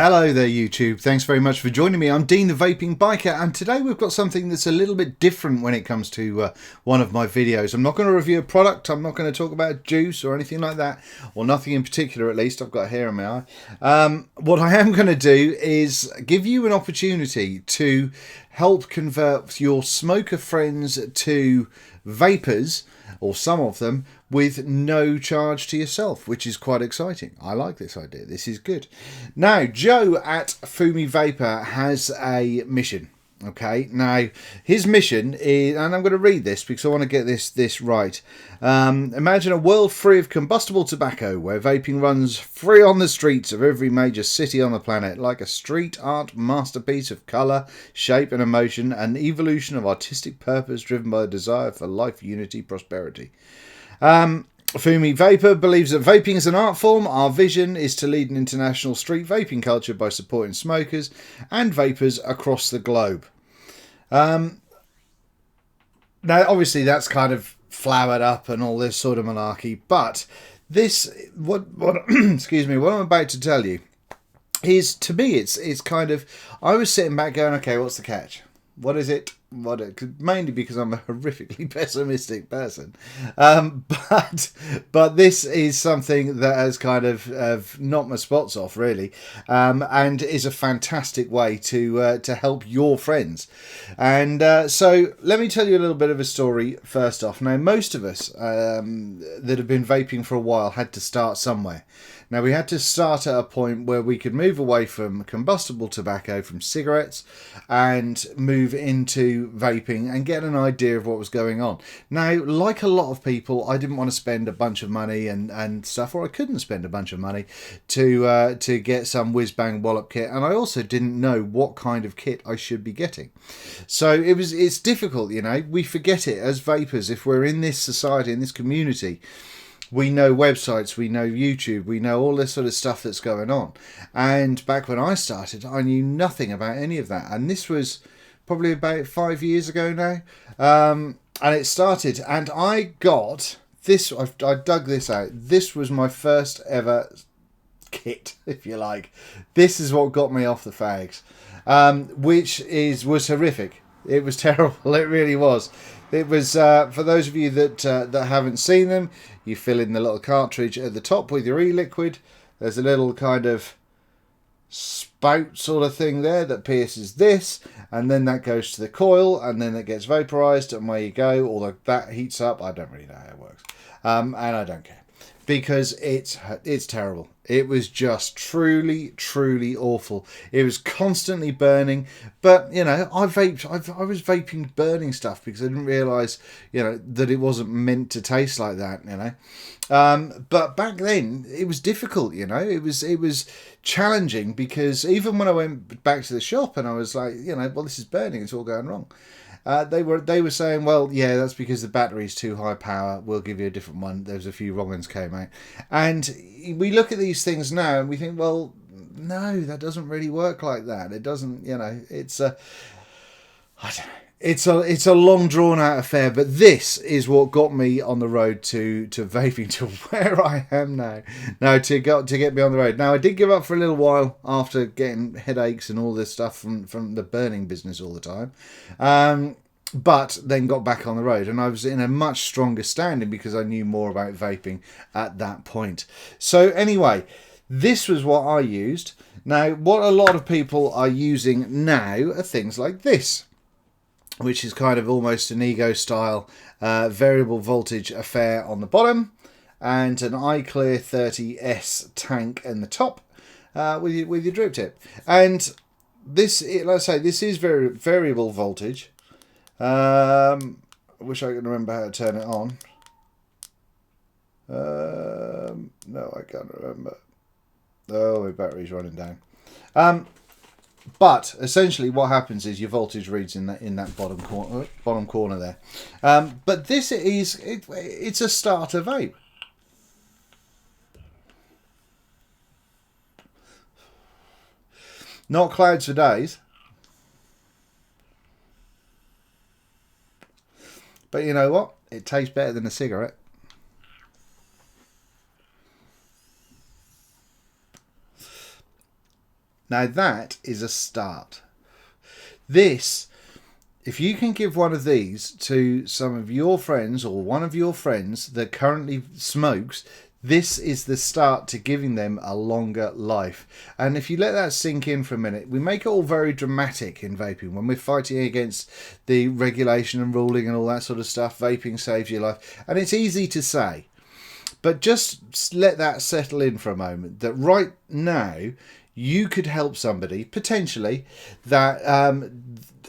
Hello there YouTube, thanks very much for joining me. I'm Dean the Vaping Biker, and today we've got something that's a little bit different when it comes to one of my videos. I'm not going to review a product, I'm not going to talk about juice or anything like that, or nothing in particular at least. I've got hair in my eye. What I am going to do is give you an opportunity to help convert your smoker friends to vapors, or some of them, with no charge to yourself, which is quite exciting. I like this idea. This is good. Now, Joe at Fumi Vaper has a mission. Okay, now his mission is, and I'm going to read this because I want to get this right. Imagine a world free of combustible tobacco, where vaping runs free on the streets of every major city on the planet, like a street art masterpiece of colour, shape and emotion, an evolution of artistic purpose driven by the desire for life, unity, prosperity. Fumi Vaper believes that vaping is an art form. Our vision is to lead an international street vaping culture by supporting smokers and vapors across the globe. Now, obviously, that's kind of flowered up and all this sort of malarkey, but this, excuse me, what I'm about to tell you is, to me, it's kind of, I was sitting back going, okay, what's the catch? What is it? Mainly because I'm a horrifically pessimistic person, but this is something that has kind of knocked my spots off, really, and is a fantastic way to help your friends. And so let me tell you a little bit of a story first off. Now, most of us that have been vaping for a while had to start somewhere. Now, we had to start at a point where we could move away from combustible tobacco, from cigarettes, and move into vaping and get an idea of what was going on. Now, like a lot of people, I didn't want to spend a bunch of money and stuff, or I couldn't spend a bunch of money to get some whiz-bang wallop kit, and I also didn't know what kind of kit I should be getting. So it's difficult, you know. We forget it as vapors. If we're in this society, in this community, we know websites, we know YouTube, we know all this sort of stuff that's going on. And back when I started, I knew nothing about any of that. And this was probably about 5 years ago now. And it started, and I got this, I dug this out. This was my first ever kit, if you like. This is what got me off the fags, which was horrific. It was terrible. It really was. It was, for those of you that haven't seen them, you fill in the little cartridge at the top with your e-liquid. There's a little kind of spout sort of thing there that pierces this, and then that goes to the coil, and then it gets vaporized, and away you go. Although that heats up, I don't really know how it works, and I don't care, because it's terrible. It was just truly awful. It was constantly burning. But, you know, I was vaping burning stuff because I didn't realise, you know, that it wasn't meant to taste like that, you know. But back then, it was difficult, you know. It was challenging, because even when I went back to the shop and I was like, you know, well, this is burning, it's all going wrong. They were saying, well, yeah, that's because the battery's too high power, we'll give you a different one. There's a few wrong ones came out. And we look at these things now and we think, well, no, that doesn't really work like that. It doesn't, you know, it's a long drawn out affair, but this is what got me on the road to vaping to where I am now. Now, to get me on the road. Now, I did give up for a little while after getting headaches and all this stuff from the burning business all the time. But then got back on the road, and I was in a much stronger standing because I knew more about vaping at that point. So anyway, this was what I used. Now, what a lot of people are using now are things like this, which is kind of almost an ego style variable voltage affair on the bottom, and an iClear 30S tank in the top with your drip tip. And this, let's say, this is variable voltage. I wish I could remember how to turn it on. No, I can't remember. Oh, my battery's running down. But essentially, what happens is your voltage reads in that bottom corner there. But this it's a starter vape. Not clouds for days. But you know what? It tastes better than a cigarette. Now that is a start. This, if you can give one of these to some of your friends or one of your friends that currently smokes, this is the start to giving them a longer life. And if you let that sink in for a minute, we make it all very dramatic in vaping. When we're fighting against the regulation and ruling and all that sort of stuff, vaping saves your life. And it's easy to say. But just let that settle in for a moment, that right now you could help somebody, potentially, that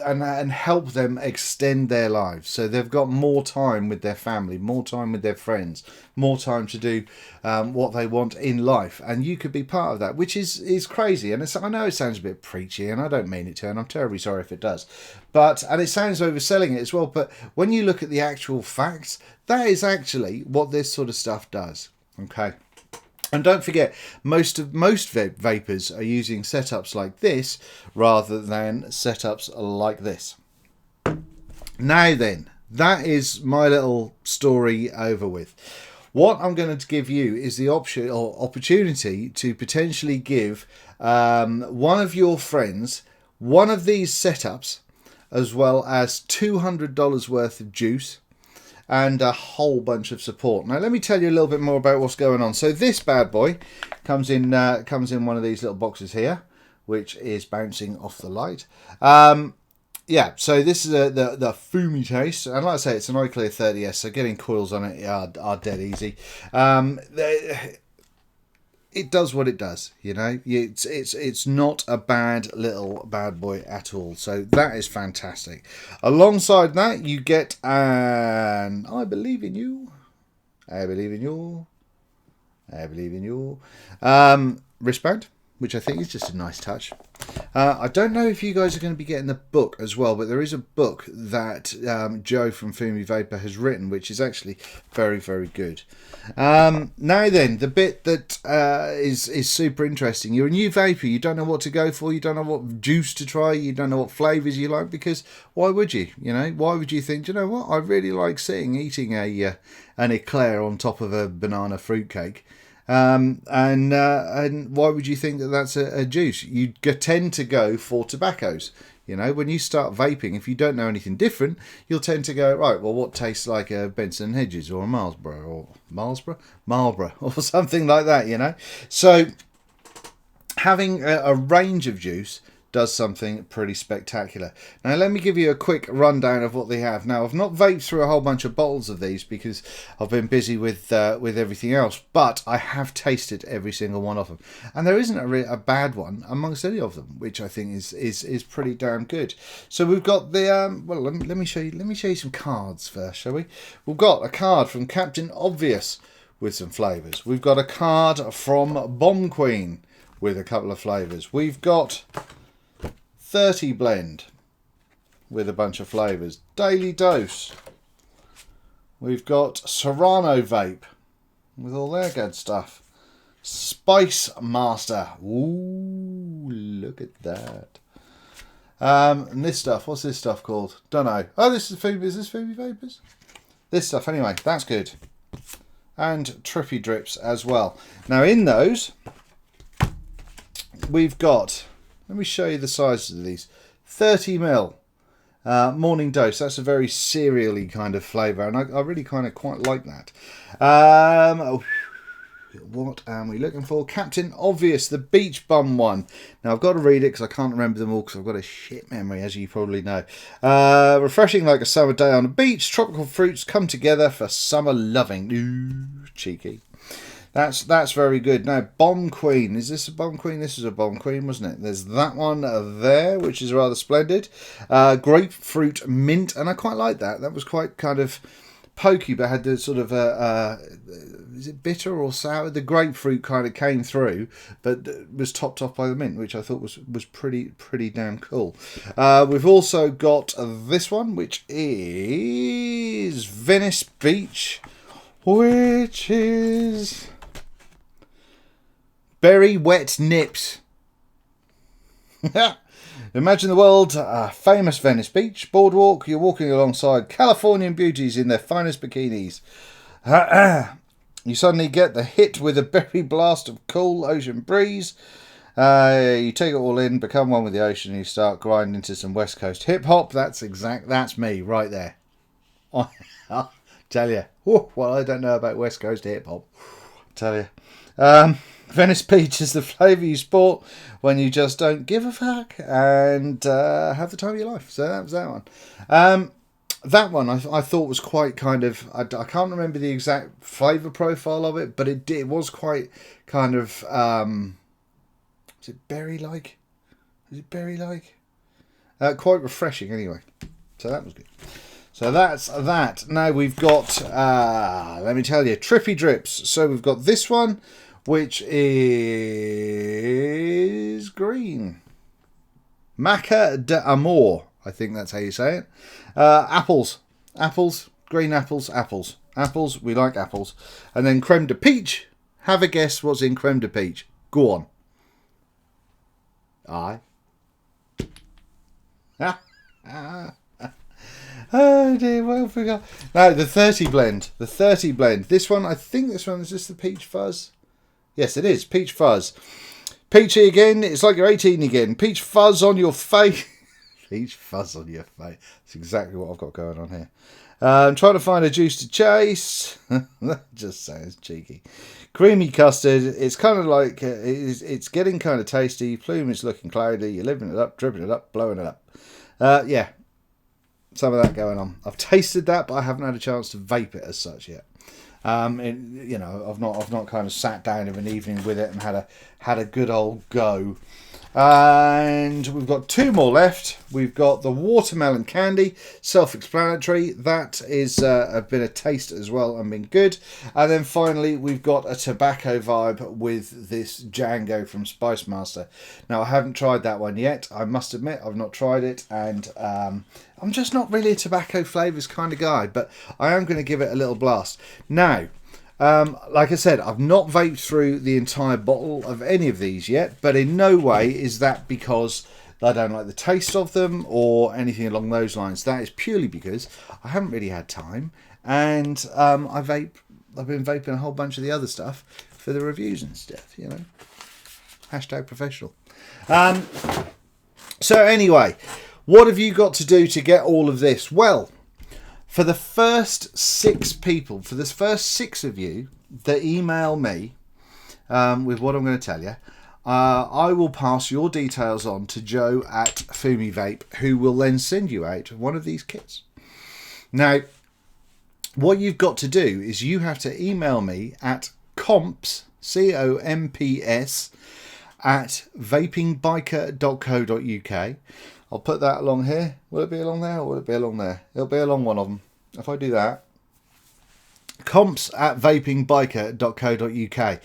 and help them extend their lives. So they've got more time with their family, more time with their friends, more time to do what they want in life. And you could be part of that, which is crazy. And I know it sounds a bit preachy, and I don't mean it to, and I'm terribly sorry if it does. And it sounds overselling it as well. But when you look at the actual facts, that is actually what this sort of stuff does. Okay. And don't forget, most vapors are using setups like this rather than setups like this. Now then, that is my little story over with. What I'm going to give you is the option or opportunity to potentially give one of your friends one of these setups, as well as $200 worth of juice and a whole bunch of support. Now let me tell you a little bit more about what's going on. So this bad boy comes in one of these little boxes here, which is bouncing off the light. Yeah, so this is the Fumi taste, and like I say, it's an iClear 30S, so getting coils on it are dead easy. It does what it does, you know. It's not a bad little bad boy at all. So that is fantastic. Alongside that, you get an I believe in you, I believe in you, I believe in you wristband, which I think is just a nice touch. I don't know if you guys are going to be getting the book as well, but there is a book that Joe from Fumi Vaper has written, which is actually very, very good. Now then, the bit that is super interesting. You're a new vapor, you don't know what to go for, you don't know what juice to try, you don't know what flavours you like, because why would you? You know, why would you think, do you know what, I really like eating an eclair on top of a banana fruitcake. And why would you think that that's a juice? You tend to go for tobaccos. You know, when you start vaping, if you don't know anything different, you'll tend to go, right, well, what tastes like a Benson Hedges or a Marlboro or something like that, you know? So having a range of juice does something pretty spectacular. Now let me give you a quick rundown of what they have. Now I've not vaped through a whole bunch of bottles of these because I've been busy with everything else, but I have tasted every single one of them, and there isn't a bad one amongst any of them, which I think is pretty damn good. So we've got the well, let me show you some cards first, shall we? We've got a card from Captain Obvious with some flavours. We've got a card from Bomb Queen with a couple of flavours. We've got 30 blend with a bunch of flavours. Daily Dose. We've got Serrano Vape with all their good stuff. Spice Master. Ooh, look at that. And this stuff, what's this stuff called? Don't know. Oh, this is Fumi. Is this Fumi Vapors? This stuff, anyway, that's good. And Trippy Drips as well. Now in those, we've got, let me show you the sizes of these. 30ml morning dose. That's a very cereal-y kind of flavour, and I really kind of quite like that. What am we looking for? Captain Obvious, the beach bum one. Now I've got to read it because I can't remember them all because I've got a shit memory, as you probably know. Refreshing like a summer day on the beach. Tropical fruits come together for summer loving. Ooh, cheeky. That's very good. Now, Bomb Queen. Is this a Bomb Queen? This is a Bomb Queen, wasn't it? There's that one there, which is rather splendid. Grapefruit mint, and I quite like that. That was quite kind of pokey, but had the sort of is it bitter or sour? The grapefruit kind of came through, but was topped off by the mint, which I thought was pretty damn cool. We've also got this one, which is Venice Beach, which is Berry Wet Nips. Imagine the world, famous Venice Beach boardwalk. You're walking alongside Californian beauties in their finest bikinis. You suddenly get the hit with a berry blast of cool ocean breeze, You take it all in, become one with the ocean, and you start grinding to some West Coast hip hop. That's me right there. I'll tell you. Well, I don't know about West Coast hip hop. Tell you. Venice Beach is the flavour you sport when you just don't give a fuck and have the time of your life. So that was that one. That one I thought was quite kind of... I can't remember the exact flavour profile of it, but it was quite kind of... is it berry-like? Is it berry-like? Quite refreshing anyway. So that was good. So that's that. Now we've got, let me tell you, Trippy Drips. So we've got this one, which is green. Maca de Amor, I think that's how you say it. Apples. Apples. Green apples. Apples. Apples. We like apples. And then creme de peach. Have a guess what's in creme de peach. Go on. Aye. Oh dear, well forgot. No, the 30 blend. The 30 blend. This one, I think this one is just the peach fuzz. Yes, it is. Peach fuzz. Peachy again. It's like you're 18 again. Peach fuzz on your face. Peach fuzz on your face. That's exactly what I've got going on here. I'm trying to find a juice to chase. That just sounds cheeky. Creamy custard. It's kind of like, it's getting kind of tasty. Plume is looking cloudy. You're living it up, dripping it up, blowing it up. Yeah. Some of that going on. I've tasted that, but I haven't had a chance to vape it as such yet. You know, I've not kind of sat down of an evening with it and had a good old go. And we've got two more left. We've got the watermelon candy, self-explanatory. That is been a taste as well and been good. And then finally, we've got a tobacco vibe with this Django from Spice Master. Now, I haven't tried that one yet. I must admit, I've not tried it, and I'm just not really a tobacco flavours kind of guy, but I am going to give it a little blast. Now, like I said, I've not vaped through the entire bottle of any of these yet, but in no way is that because I don't like the taste of them or anything along those lines. That is purely because I haven't really had time, and I've been vaping a whole bunch of the other stuff for the reviews and stuff, you know. Hashtag professional. So anyway, what have you got to do to get all of this? Well, for the first 6 people, for the first 6 of you that email me with what I'm going to tell you, I will pass your details on to Joe at Fumi Vape, who will then send you out one of these kits. Now, what you've got to do is you have to email me at comps, C-O-M-P-S, at vapingbiker.co.uk. I'll put that along here. Will it be along there or will it be along there? It'll be along one of them. If I do that, comps at vapingbiker.co.uk.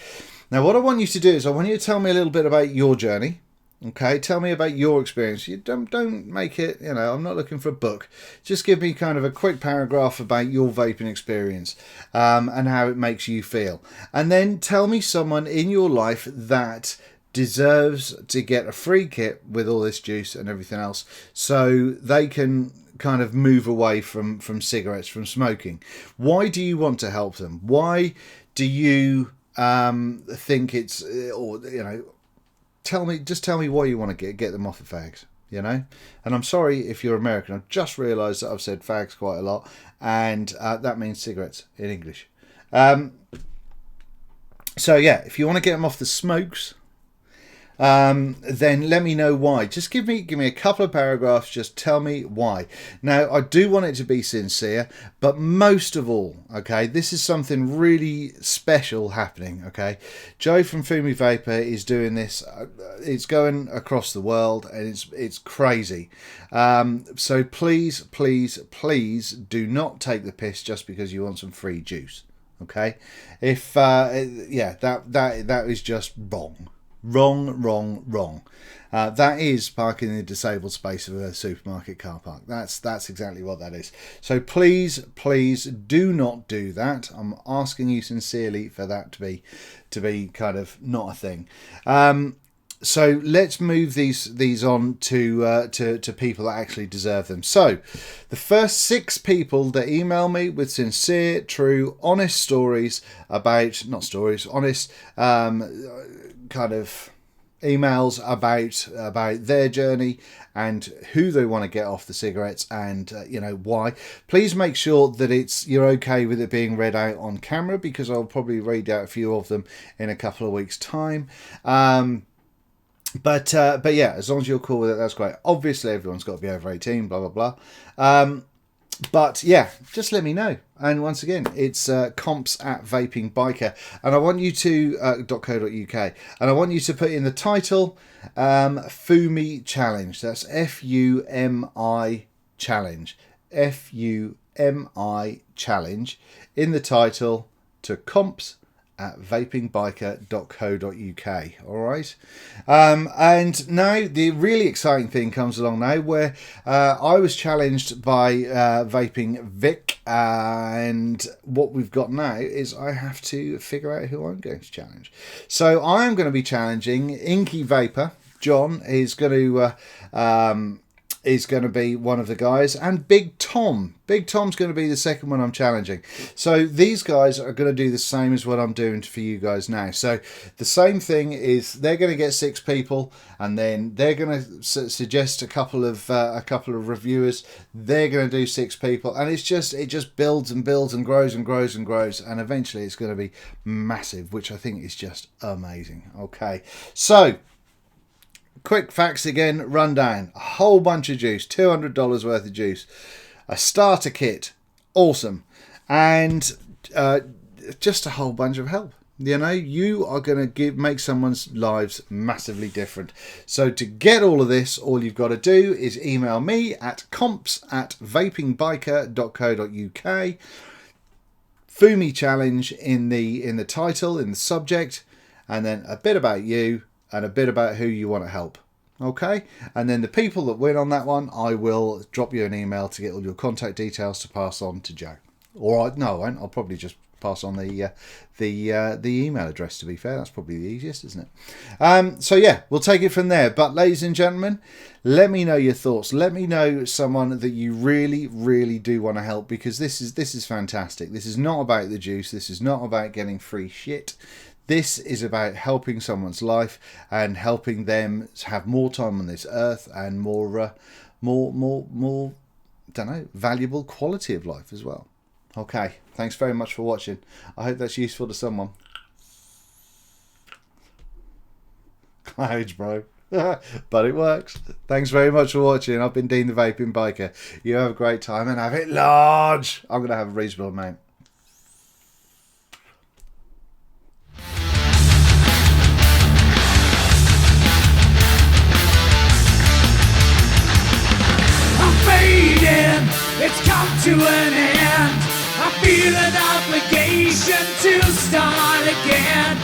Now, what I want you to do is I want you to tell me a little bit about your journey. Okay, tell me about your experience. You don't make it, you know, I'm not looking for a book. Just give me kind of a quick paragraph about your vaping experience and how it makes you feel. And then tell me someone in your life that deserves to get a free kit with all this juice and everything else so they can kind of move away from cigarettes, from smoking. Why do you want to help them? Why do you think it's, or you know, tell me why you want to get them off of fags, you know. And I'm sorry if you're American, I've just realized that I've said fags quite a lot, and that means cigarettes in English. So yeah, if you want to get them off the smokes, then let me know why. Just give me a couple of paragraphs. Just tell me why. Now, I do want it to be sincere, but most of all, okay, this is something really special happening. Okay, Joe from Fumi Vaper is doing this. It's going across the world, and it's crazy. So please do not take the piss just because you want some free juice. Okay, if yeah, that is just wrong. Wrong. That is parking in the disabled space of a supermarket car park. That's exactly what that is. So please do not do that. I'm asking you sincerely for that to be kind of not a thing. So let's move these on to people that actually deserve them. So the first 6 people that email me with sincere, true, honest stories about, not stories, honest kind of emails about their journey and who they want to get off the cigarettes, and you know, why. Please make sure that you're okay with it being read out on camera, because I'll probably read out a few of them in a couple of weeks' time. But yeah, as long as you're cool with it, that's great. Obviously, everyone's got to be over 18, blah blah blah. But yeah, just let me know. And once again, it's comps@vapingbiker, and I want you to .co.uk, and I want you to put in the title Fumi Challenge. That's FUMI Challenge, FUMI Challenge in the title to comps@vapingbiker.co.uk. all right. And now the really exciting thing comes along now, where I was challenged by Vaping Vic, and what we've got now is I have to figure out who I'm going to challenge. So I am going to be challenging Inky Vaper. John is going to be one of the guys, and Big Tom. Big Tom's going to be the second one I'm challenging. So these guys are going to do the same as what I'm doing for you guys now. So the same thing is, they're going to get 6 people, and then they're going to suggest a couple of reviewers. They're going to do 6 people, and it just builds and builds and grows and grows and grows, and eventually it's going to be massive, which I think is just amazing. Okay, so quick facts again, rundown. A whole bunch of juice, $200 worth of juice, a starter kit, awesome, and just a whole bunch of help. You know, you are going to make someone's lives massively different. So to get all of this, all you've got to do is email me at comps@vapingbiker.co.uk. Fumi Challenge in the title, in the subject, and then a bit about you and a bit about who you want to help. Okay, and then the people that win on that one, I will drop you an email to get all your contact details to pass on to Joe. Or no, I won't. I'll probably just pass on the email address. To be fair, that's probably the easiest, isn't it? So yeah, we'll take it from there. But ladies and gentlemen, let me know your thoughts. Let me know someone that you really, really do want to help, because this is fantastic. This is not about the juice. This is not about getting free shit. This is about helping someone's life and helping them have more time on this earth, and more, don't know, valuable quality of life as well. Okay, thanks very much for watching. I hope that's useful to someone. Clouds, bro. But it works. Thanks very much for watching. I've been Dean the Vaping Biker. You have a great time and have it large. I'm going to have a reasonable amount. It's come to an end. I feel an obligation to start again.